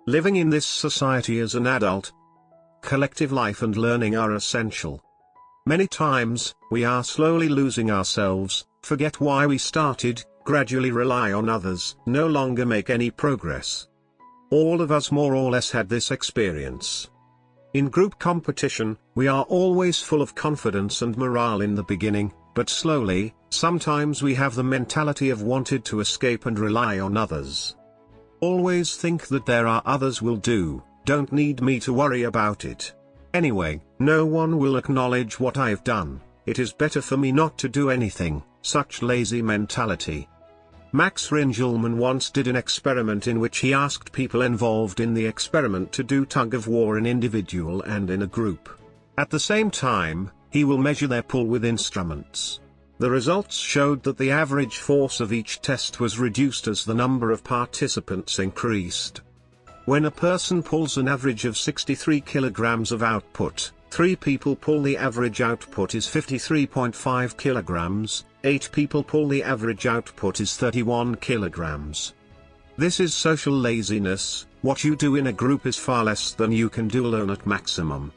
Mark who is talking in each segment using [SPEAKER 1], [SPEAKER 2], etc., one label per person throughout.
[SPEAKER 1] Living in this society as an adult, collective life and learning are essential. Many times, we are slowly losing ourselves, forget why we started, gradually rely on others, no longer make any progress. All of us more or less had this experience. In group competition, we are always full of confidence and morale in the beginning, but slowly, sometimes we have the mentality of wanted to escape and rely on others. Always think that there are others will do, don't need me to worry about it. Anyway, no one will acknowledge what I've done, it is better for me not to do anything, such lazy mentality. Max Ringelmann once did an experiment in which he asked people involved in the experiment to do tug-of-war in individual and in a group. At the same time, he will measure their pull with instruments. The results showed that the average force of each test was reduced as the number of participants increased. When a person pulls an average of 63 kilograms of output, 3 people pull the average output is 53.5 kilograms, 8 people pull the average output is 31 kilograms. This is social laziness. What you do in a group is far less than you can do alone at maximum.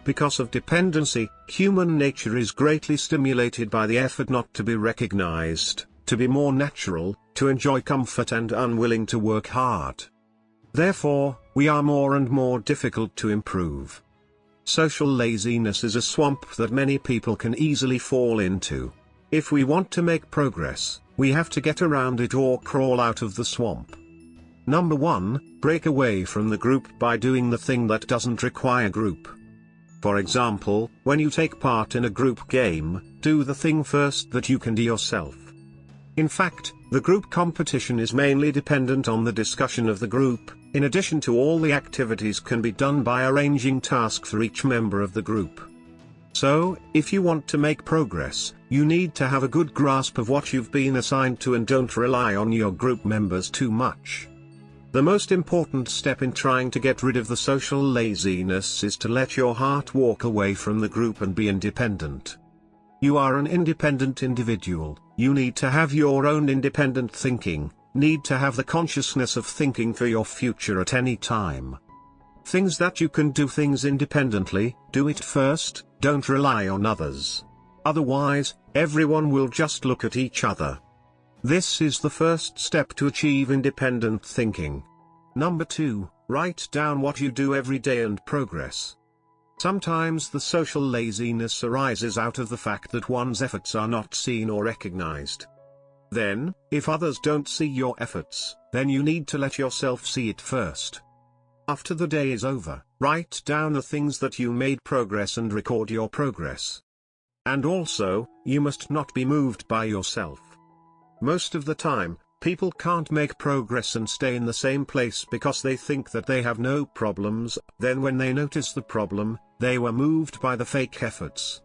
[SPEAKER 1] Because of dependency, human nature is greatly stimulated by the effort not to be recognized, to be more natural, to enjoy comfort and unwilling to work hard. Therefore, we are more and more difficult to improve. Social laziness is a swamp that many people can easily fall into. If we want to make progress, we have to get around it or crawl out of the swamp. Number 1, break away from the group by doing the thing that doesn't require group. For example, when you take part in a group game, do the thing first that you can do yourself. In fact, the group competition is mainly dependent on the discussion of the group. In addition to all the activities can be done by arranging tasks for each member of the group. So, if you want to make progress, you need to have a good grasp of what you've been assigned to and don't rely on your group members too much. The most important step in trying to get rid of the social laziness is to let your heart walk away from the group and be independent. You are an independent individual, you need to have your own independent thinking, need to have the consciousness of thinking for your future at any time. Things that you can do things independently, do it first, don't rely on others. Otherwise, everyone will just look at each other. This is the first step to achieve independent thinking. Number 2, write down what you do every day and progress. Sometimes the social laziness arises out of the fact that one's efforts are not seen or recognized. Then, if others don't see your efforts, then you need to let yourself see it first. After the day is over, write down the things that you made progress and record your progress. And also, you must not be moved by yourself. Most of the time, people can't make progress and stay in the same place because they think that they have no problems, then when they notice the problem, they were moved by the fake efforts.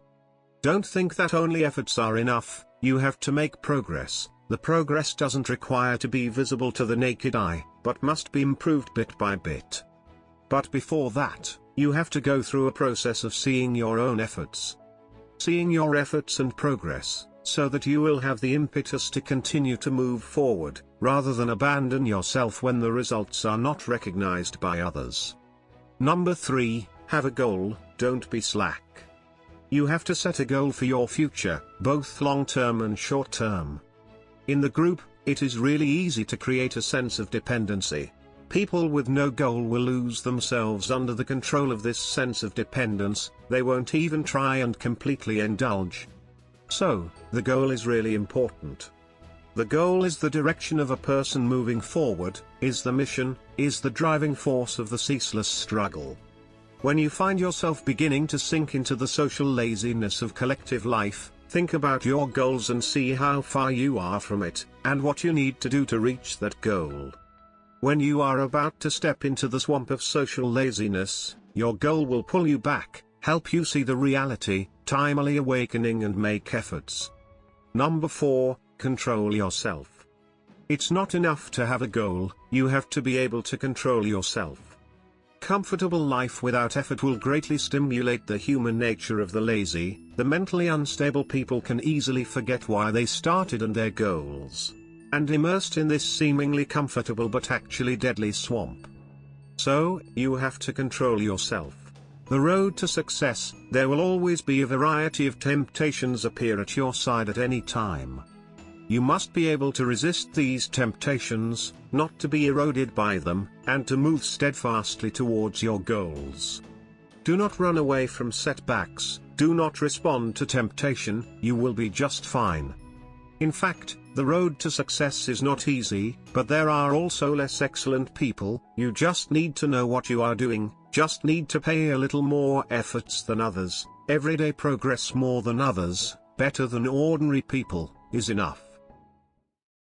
[SPEAKER 1] Don't think that only efforts are enough, you have to make progress. The progress doesn't require to be visible to the naked eye, but must be improved bit by bit. But before that, you have to go through a process of seeing your own efforts. Seeing your efforts and progress, so that you will have the impetus to continue to move forward, rather than abandon yourself when the results are not recognized by others. Number 3, have a goal, don't be slack. You have to set a goal for your future, both long-term and short-term. In the group, it is really easy to create a sense of dependency. People with no goal will lose themselves under the control of this sense of dependence, they won't even try and completely indulge. So, the goal is really important. The goal is the direction of a person moving forward, is the mission, is the driving force of the ceaseless struggle. When you find yourself beginning to sink into the social laziness of collective life, think about your goals and see how far you are from it, and what you need to do to reach that goal. When you are about to step into the swamp of social laziness, your goal will pull you back, help you see the reality, timely awakening and make efforts. Number 4, control yourself. It's not enough to have a goal, you have to be able to control yourself. Comfortable life without effort will greatly stimulate the human nature of the lazy. The mentally unstable people can easily forget why they started and their goals, and immersed in this seemingly comfortable but actually deadly swamp. So, you have to control yourself. The road to success, there will always be a variety of temptations appear at your side at any time. You must be able to resist these temptations, not to be eroded by them, and to move steadfastly towards your goals. Do not run away from setbacks, do not respond to temptation, you will be just fine. In fact, the road to success is not easy, but there are also less excellent people. You just need to know what you are doing, just need to pay a little more efforts than others, everyday progress more than others, better than ordinary people, is enough.